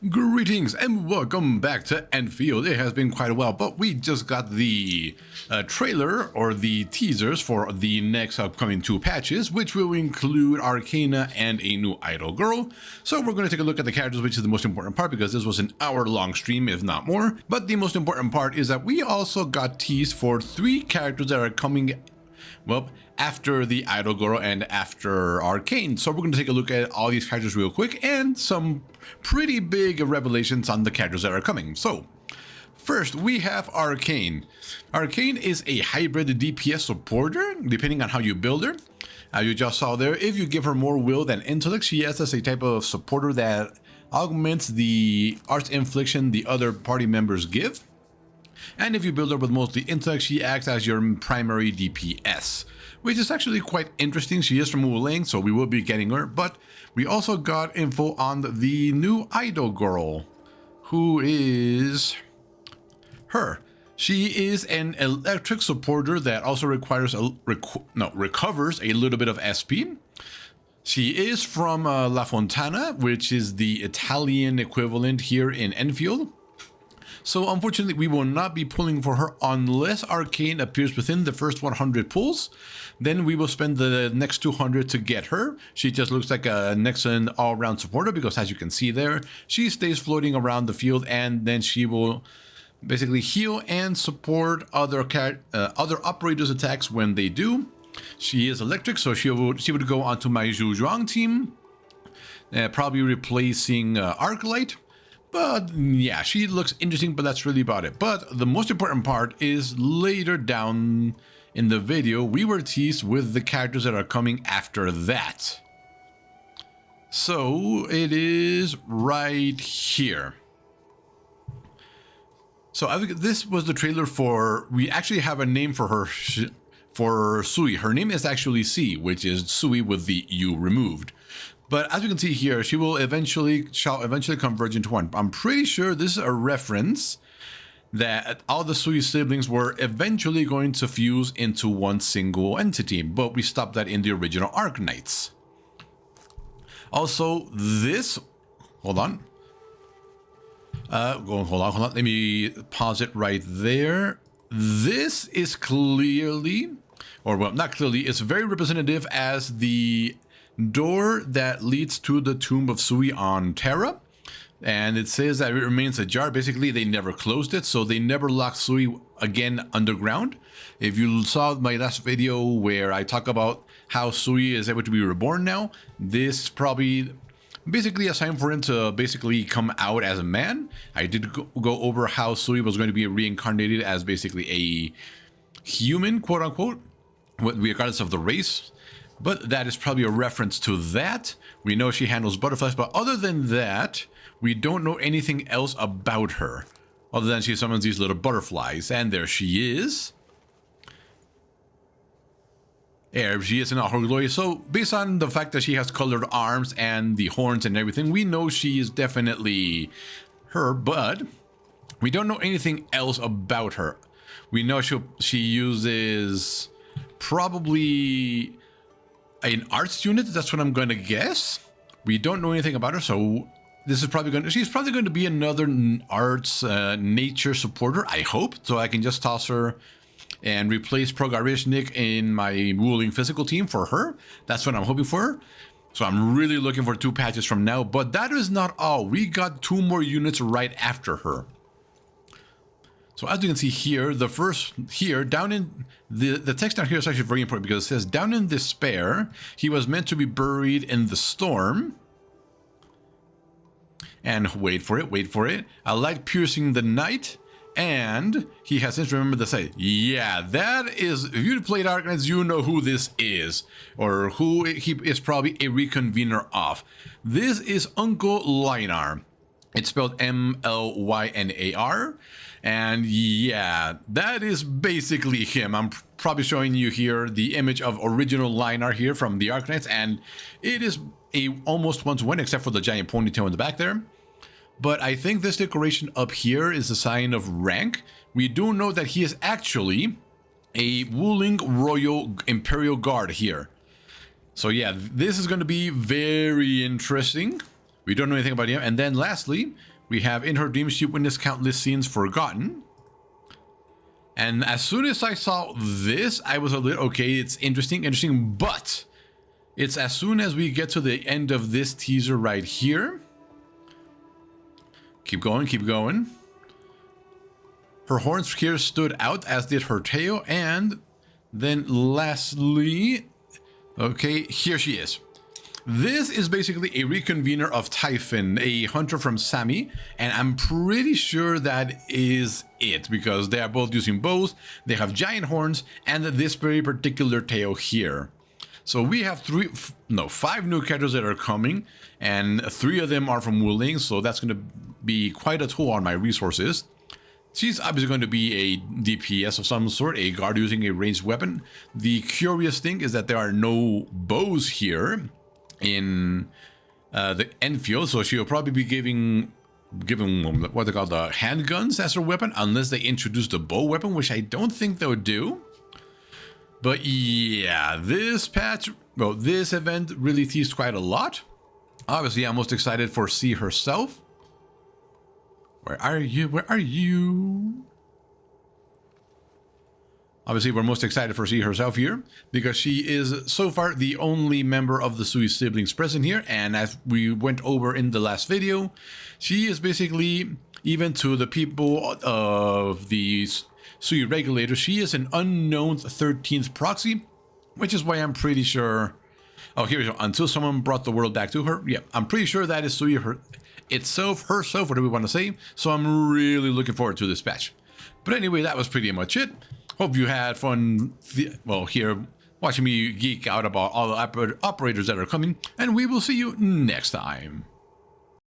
Greetings and welcome back to Enfield. It has been quite a while, but we just got the trailer or the teasers for the next upcoming 2 patches, which will include Arcane and a new idol girl. So we're going to take a look at the characters, which is the most important part because this was an hour-long stream, if not more. But the most important part is that we also got teased for 3 characters that are coming, well, after the idol girl and after Arcane. So we're going to take a look at all these characters real quick and some pretty big revelations on the characters that are coming. So first we have Arcane. Arcane is a hybrid DPS supporter, depending on how you build her. You just saw there, if you give her more will than intellect, she acts as a type of supporter that augments the arts infliction the other party members give. And if you build her with mostly intellect, she acts as your primary DPS, which is actually quite interesting. She is from Wuling, so we will be getting her. But we also got info on the new idol girl, who is her. She is an electric supporter that also requires recovers a little bit of SP. She is from La Fontana, which is the Italian equivalent here in Enfield. So unfortunately, we will not be pulling for her unless Arcane appears within the first 100 pulls. Then we will spend the next 200 to get her. She just looks like an excellent all-round supporter because, as you can see there, she stays floating around the field, and then she will basically heal and support other operators' attacks when they do. She is electric, so she would go onto my Zhu Zhuang team, probably replacing Arclight. But yeah, she looks interesting, but that's really about it. But the most important part is later down in the video, we were teased with the characters that are coming after that. So it is right here. So this was the trailer for, we actually have a name for her, for Sui. Her name is actually C, which is Sui with the U removed. But as you can see here, she will shall eventually converge into one. I'm pretty sure this is a reference that all the Sui siblings were eventually going to fuse into one single entity, but we stopped that in the original Arknights. Also, this, hold on. Hold on. Let me pause it right there. This is clearly, or well, not clearly, it's very representative as the door that leads to the tomb of Sui on Terra, and it says that it remains ajar. Basically, they never closed it, so they never locked Sui again underground. If you saw my last video where I talk about how Sui is able to be reborn now, this is probably basically a sign for him to basically come out as a man. I did go over how Sui was going to be reincarnated as basically a human, quote unquote, regardless of the race. But that is probably a reference to that. We know she handles butterflies, but other than that, we don't know anything else about her, other than she summons these little butterflies. And there she is. There she is in all her glory. So based on the fact that she has colored arms and the horns and everything, we know she is definitely her, but we don't know anything else about her. We know she uses probably an arts unit. That's what I'm going to guess. We don't know anything about her, so this is probably going to, she's probably going to be another arts nature supporter, I hope. So I can just toss her and replace Progarishnik in my Wuling physical team for her. That's what I'm hoping for. So I'm really looking for 2 patches from now, but that is not all. We got 2 more units right after her. So as you can see here, the first here, down in the text down here is actually very important because it says, down in despair, he was meant to be buried in the storm. And wait for it, a light piercing the night. And he has since remembered to say, yeah, that is, if you played Arcane, you know who this is, or who he is probably a reconvener of. This is Uncle Mlynar. It's spelled M-L-Y-N-A-R. And yeah, that is basically him. I'm probably showing you here the image of original Mlynar here from the Arcanites, and it is a almost one-to-one except for the giant ponytail in the back there. But I think this decoration up here is a sign of rank. We do know that he is actually a Wuling Royal Imperial Guard here. So yeah, this is going to be very interesting. We don't know anything about him. And then lastly, we have in her dreams she witnessed countless scenes forgotten. And as soon as I saw this, I was a little, okay, it's interesting, but it's as soon as we get to the end of this teaser right here. Keep going. Her horns here stood out, as did her tail, and then lastly, okay, here she is. This is basically a reconvener of Typhon, a hunter from Sami, and I'm pretty sure that is it, because they are both using bows, they have giant horns, and this very particular tail here. So we have 5 new characters that are coming, and 3 of them are from Wuling, so that's going to be quite a toll on my resources. She's obviously going to be a DPS of some sort, a guard using a ranged weapon. The curious thing is that there are no bows here in the Enfield, so she'll probably be giving what they call the handguns as her weapon, unless they introduce the bow weapon, which I don't think they'll do. But yeah, this patch, well, this event really teased quite a lot. Obviously, I'm most excited for C herself. Where are you? Obviously, we're most excited for C herself here, because she is so far the only member of the Sui siblings present here, and as we went over in the last video, she is basically, even to the people of the Sui regulator, she is an unknown 13th proxy, which is why I'm pretty sure... Oh, here we go. Until someone brought the world back to her. Yeah, I'm pretty sure that is Sui herself, whatever we want to say, so I'm really looking forward to this patch. But anyway, that was pretty much it. Hope you had fun, well, here, watching me geek out about all the operators that are coming, and we will see you next time.